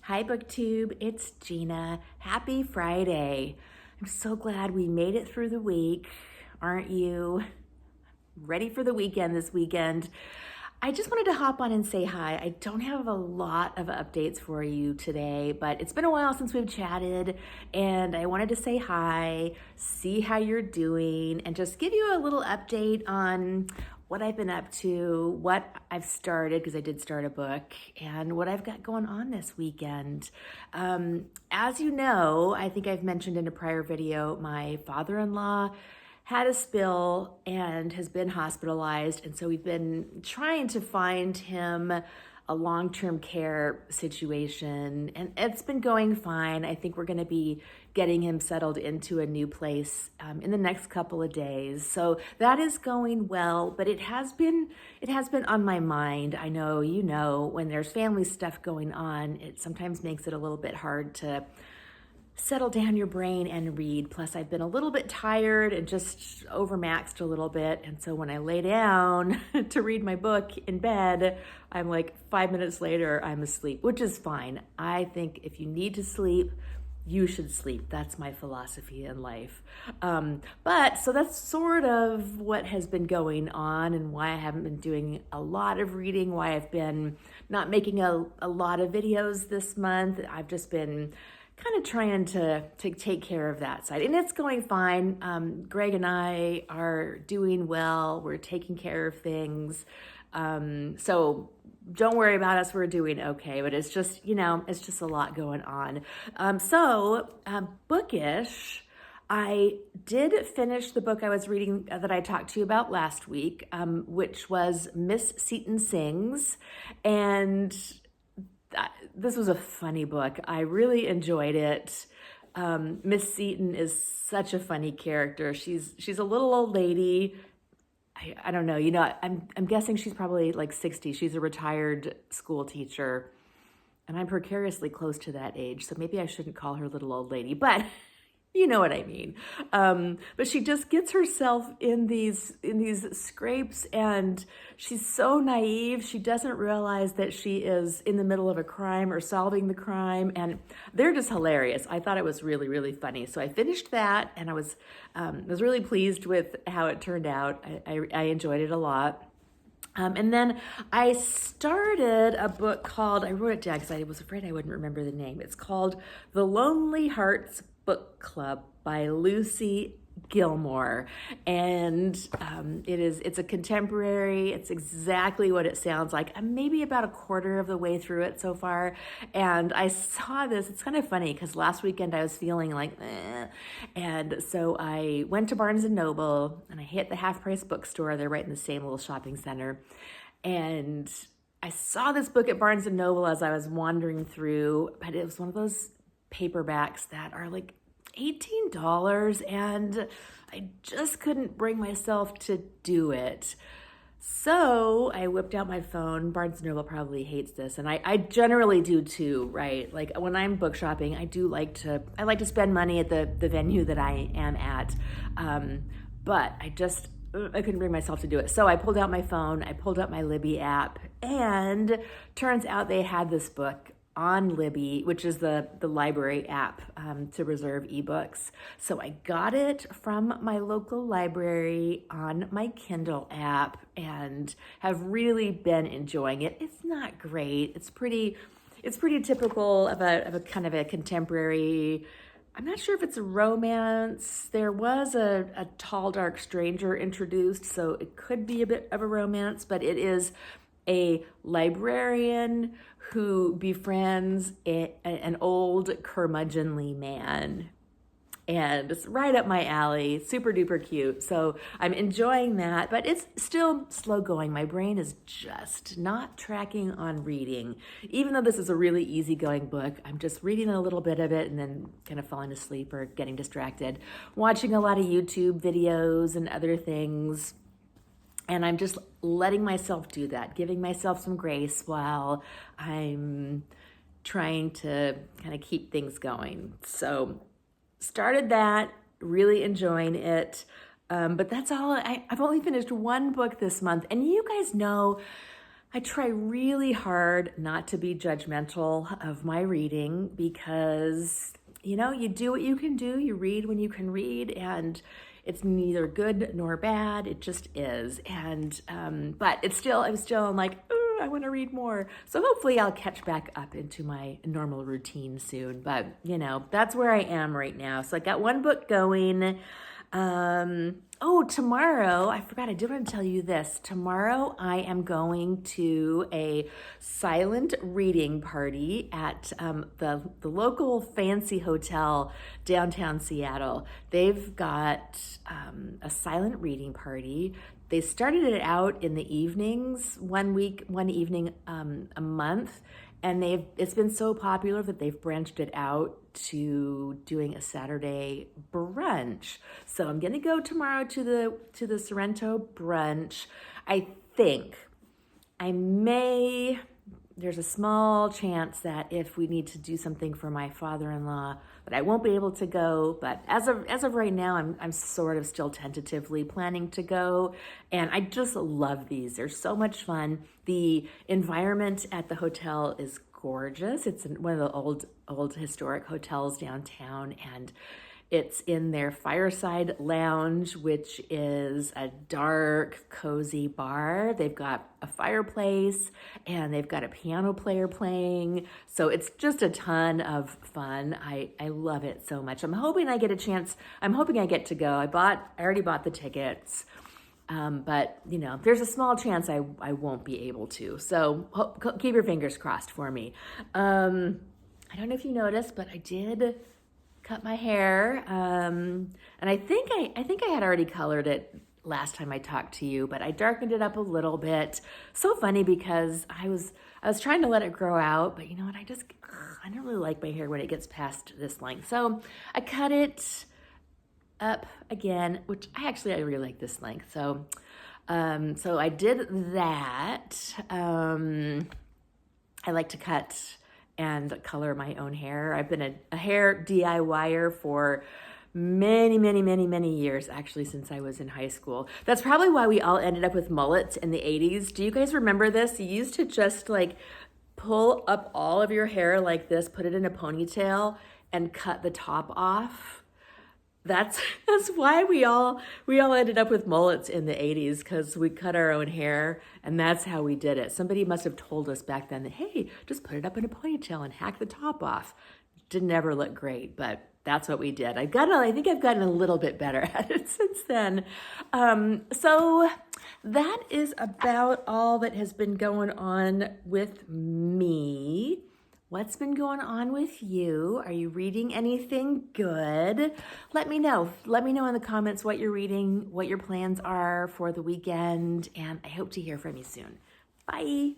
Hi BookTube, it's Gina. Happy Friday. I'm so glad we made it through the week. Aren't you? Ready for the weekend this weekend. I just wanted to hop on and say hi. I don't have a lot of updates for you today, but it's been a while since we've chatted, and I wanted to say hi, see how you're doing, and just give you a little update on what I've been up to, what I've started, because I did start a book, and what I've got going on this weekend. As you know, I think I've mentioned in a prior video, my father-in-law had a spill and has been hospitalized. And so we've been trying to find him a long-term care situation, and it's been going fine. I think we're going to be getting him settled into a new place in the next couple of days. So that is going well, but it has been on my mind. I know, when there's family stuff going on, it sometimes makes it a little bit hard to settle down your brain and read. Plus, I've been a little bit tired and just overmaxed a little bit. And so when I lay down to read my book in bed, I'm like 5 minutes later, I'm asleep, which is fine. I think if you need to sleep, you should sleep. That's my philosophy in life. But so that's sort of what has been going on and why I haven't been doing a lot of reading, why I've been not making a lot of videos this month. I've just been kind of trying to take care of that side, and it's going fine. Greg and I are doing well. We're taking care of things. So don't worry about us. We're doing okay, but it's just, it's just a lot going on. Bookish. I did finish the book I was reading that I talked to you about last week, which was Miss Seton Sings, and this was a funny book. I really enjoyed it. Miss Seton is such a funny character. She's a little old lady. I don't know. I'm guessing she's probably like 60. She's a retired school teacher, and I'm precariously close to that age. So maybe I shouldn't call her little old lady, but you know what I mean. But she just gets herself in these scrapes, and she's so naive. She doesn't realize that she is in the middle of a crime or solving the crime, and they're just hilarious. I thought it was really, really funny. So I finished that, and I was really pleased with how it turned out. I enjoyed it a lot. And then I started a book called, I wrote it down because I was afraid I wouldn't remember the name. It's called The Lonely Hearts Book Club by Lucy Gilmore. And it's a contemporary. It's exactly what it sounds like. I'm maybe about a quarter of the way through it so far. And I saw this. It's kind of funny because last weekend I was feeling like, and so I went to Barnes & Noble and I hit the Half Price bookstore. They're right in the same little shopping center. And I saw this book at Barnes & Noble as I was wandering through, but it was one of those paperbacks that are like $18, and I just couldn't bring myself to do it. So I whipped out my phone. Barnes & Noble probably hates this, and I generally do too, right? Like when I'm book shopping, I like to spend money at the venue that I am at, but I couldn't bring myself to do it. So I pulled out my phone, I pulled up my Libby app, and turns out they had this book on Libby, which is the library app to reserve ebooks. So I got it from my local library on my Kindle app and have really been enjoying it. It's not great. It's pretty typical of a kind of a contemporary. I'm not sure if it's a romance. There was a tall, dark stranger introduced, so it could be a bit of a romance, but it is a librarian who befriends an old curmudgeonly man. And it's right up my alley, super duper cute. So I'm enjoying that, but it's still slow going. My brain is just not tracking on reading. Even though this is a really easygoing book, I'm just reading a little bit of it and then kind of falling asleep or getting distracted, watching a lot of YouTube videos and other things. And I'm just letting myself do that, giving myself some grace while I'm trying to kind of keep things going. So started that, really enjoying it. But that's all. I've only finished one book this month. And you guys know I try really hard not to be judgmental of my reading because, you do what you can do, you read when you can read, and it's neither good nor bad, it just is. And, but I'm like, "Ooh, I want to read more." So hopefully I'll catch back up into my normal routine soon. But, that's where I am right now. So I got one book going. Tomorrow, I forgot, I did want to tell you this. Tomorrow I am going to a silent reading party at the local fancy hotel downtown Seattle. They've got a silent reading party. They started it out in the evenings, one evening a month, and it's been so popular that they've branched it out to doing a Saturday brunch. So I'm gonna go tomorrow to the Sorrento brunch. I think there's a small chance that if we need to do something for my father-in-law, that I won't be able to go. But as of right now, I'm sort of still tentatively planning to go. And I just love these. They're so much fun. The environment at the hotel is gorgeous. It's in one of the old historic hotels downtown, and it's in their fireside lounge, which is a dark, cozy bar. They've got a fireplace and they've got a piano player playing. So it's just a ton of fun. I love it so much. I'm hoping I get to go. I already bought the tickets. But there's a small chance I won't be able to. So keep your fingers crossed for me. I don't know if you noticed, but I did cut my hair, and I think I had already colored it last time I talked to you, but I darkened it up a little bit. So funny because I was trying to let it grow out, but you know what? I don't really like my hair when it gets past this length. So I cut it up again, which I really like this length. So I did that. I like to cut and color my own hair. I've been a hair DIYer for many, many, many, many years, actually, since I was in high school. That's probably why we all ended up with mullets in the 80s. Do you guys remember this? You used to just pull up all of your hair like this, put it in a ponytail, and cut the top off. That's why we all ended up with mullets in the 80s, because we cut our own hair, and that's how we did it. Somebody must have told us back then that, hey, just put it up in a ponytail and hack the top off. Didn't ever look great, but that's what we did. I think I've gotten a little bit better at it since then. So that is about all that has been going on with me. What's been going on with you? Are you reading anything good? Let me know. Let me know in the comments what you're reading, what your plans are for the weekend, and I hope to hear from you soon. Bye.